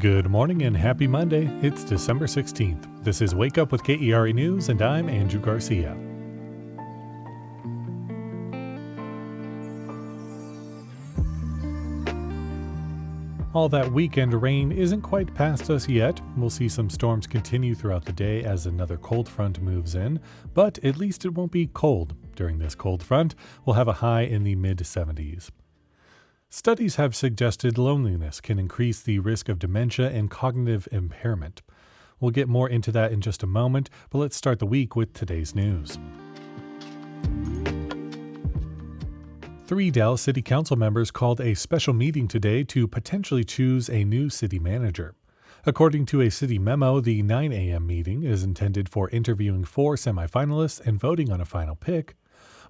Good morning and happy Monday. It's December 16th. This is Wake Up with KERA News, and I'm Andrew Garcia. All that weekend rain isn't quite past us yet. We'll see some storms continue throughout the day as another cold front moves in, but at least it won't be cold. During this cold front, we'll have a high in the mid-70s. Studies have suggested loneliness can increase the risk of dementia and cognitive impairment. We'll get more into that in just a moment, but let's start the week with today's news. 3 Dallas City Council members called a special meeting today to potentially choose a new city manager. According to a city memo, the 9 a.m. meeting is intended for interviewing 4 semifinalists and voting on a final pick.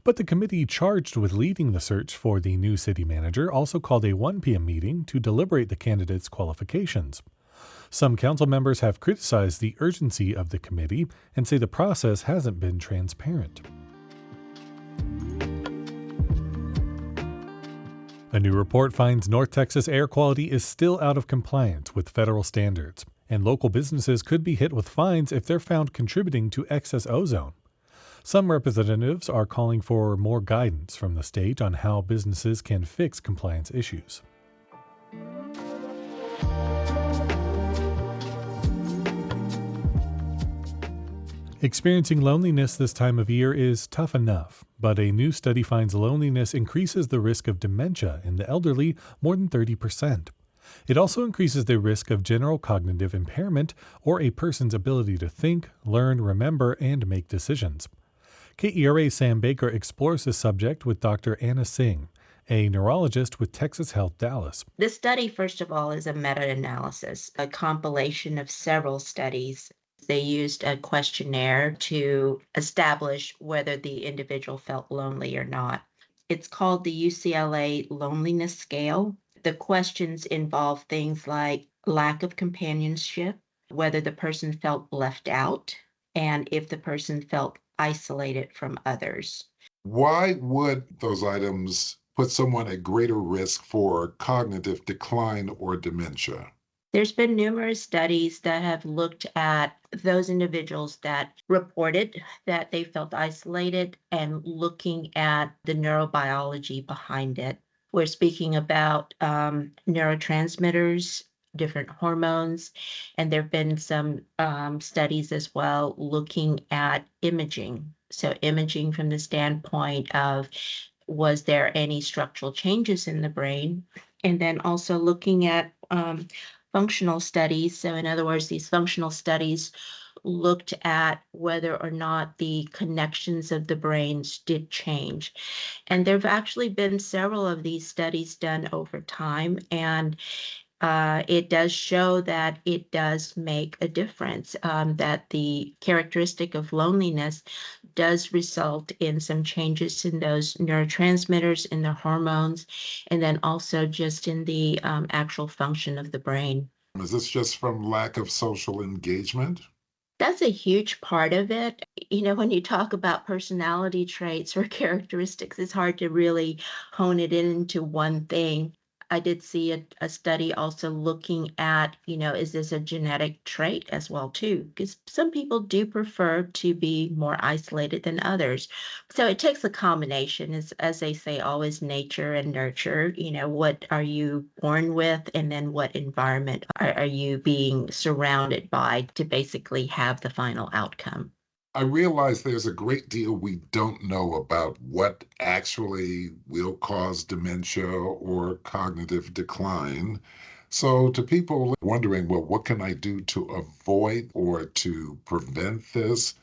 But the committee charged with leading the search for the new city manager also called a 1 p.m. meeting to deliberate the candidates' qualifications. Some council members have criticized the urgency of the committee and say the process hasn't been transparent. A new report finds North Texas air quality is still out of compliance with federal standards, and local businesses could be hit with fines if they're found contributing to excess ozone. Some representatives are calling for more guidance from the state on how businesses can fix compliance issues. Experiencing loneliness this time of year is tough enough, but a new study finds loneliness increases the risk of dementia in the elderly more than 30%. It also increases the risk of general cognitive impairment or a person's ability to think, learn, remember, and make decisions. KERA's Sam Bekah explores this subject with Dr. Anna Singh, a neurologist with Texas Health Dallas. This study, first of all, is a meta-analysis, a compilation of several studies. They used a questionnaire to establish whether the individual felt lonely or not. It's called the UCLA Loneliness Scale. The questions involve things like lack of companionship, whether the person felt left out, and if the person felt isolated from others. Why would those items put someone at greater risk for cognitive decline or dementia? There's been numerous studies that have looked at those individuals that reported that they felt isolated and looking at the neurobiology behind it. We're speaking about neurotransmitters, different hormones, and there have been some studies as well looking at imaging. So imaging from the standpoint of was there any structural changes in the brain, and then also looking at functional studies. So in other words, these functional studies looked at whether or not the connections of the brains did change. And there have actually been several of these studies done over time, and it does show that it does make a difference, that the characteristic of loneliness does result in some changes in those neurotransmitters, in the hormones, and then also just in the actual function of the brain. Is this just from lack of social engagement? That's a huge part of it. You know, when you talk about personality traits or characteristics, it's hard to really hone it into one thing. I did see a study also looking at, is this a genetic trait as well, too? Because some people do prefer to be more isolated than others. So it takes a combination, as they say, always nature and nurture. What are you born with? And then what environment are you being surrounded by to basically have the final outcome? I realize there's a great deal we don't know about what actually will cause dementia or cognitive decline. So to people wondering, well, what can I do to avoid or to prevent this?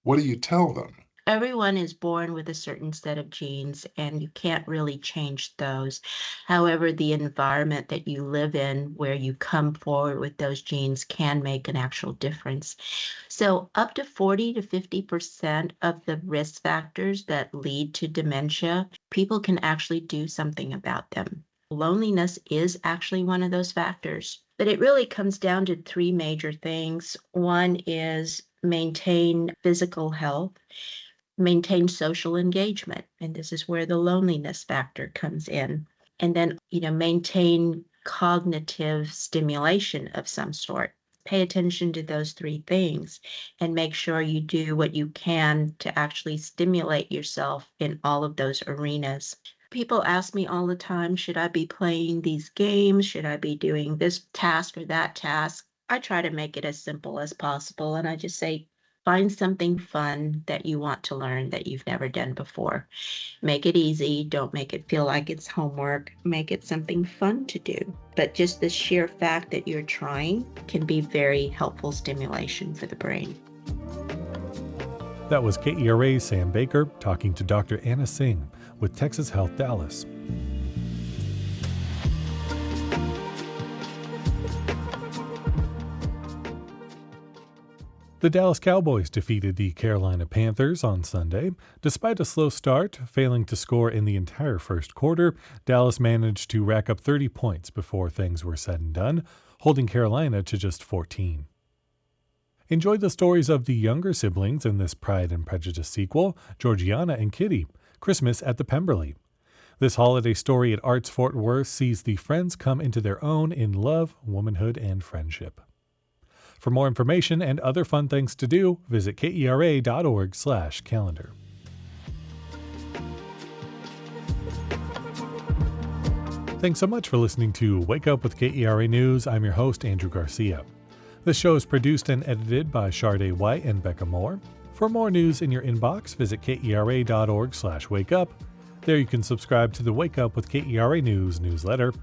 What do you tell them? Everyone is born with a certain set of genes, and you can't really change those. However, the environment that you live in, where you come forward with those genes, can make an actual difference. So up to 40 to 50% of the risk factors that lead to dementia, people can actually do something about them. Loneliness is actually one of those factors. But it really comes down to 3 major things. One is maintain physical health, maintain social engagement, and this is where the loneliness factor comes in. And then, maintain cognitive stimulation of some sort. Pay attention to those three things and make sure you do what you can to actually stimulate yourself in all of those arenas. People ask me all the time, should I be playing these games? Should I be doing this task or that task? I try to make it as simple as possible. And I just say, find something fun that you want to learn that you've never done before. Make it easy. Don't make it feel like it's homework. Make it something fun to do. But just the sheer fact that you're trying can be very helpful stimulation for the brain. That was KERA's Sam Baker talking to Dr. Anna Singh with Texas Health Dallas. The Dallas Cowboys defeated the Carolina Panthers on Sunday. Despite a slow start, failing to score in the entire first quarter, Dallas managed to rack up 30 points before things were said and done, holding Carolina to just 14. Enjoy the stories of the younger siblings in this Pride and Prejudice sequel, Georgiana and Kitty, Christmas at the Pemberley. This holiday story at Arts Fort Worth sees the friends come into their own in love, womanhood, and friendship. For more information and other fun things to do, visit kera.org/calendar. Thanks so much for listening to Wake Up with KERA News. I'm your host, Andrew Garcia. This show is produced and edited by Shardae White and Bekah Morr. For more news in your inbox, visit kera.org/wakeup. There you can subscribe to the Wake Up with KERA News newsletter.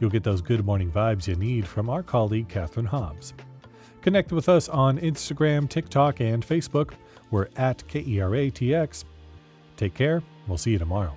You'll get those good morning vibes you need from our colleague, Catherine Hobbs. Connect with us on Instagram, TikTok, and Facebook. We're at KERATX. Take care. We'll see you tomorrow.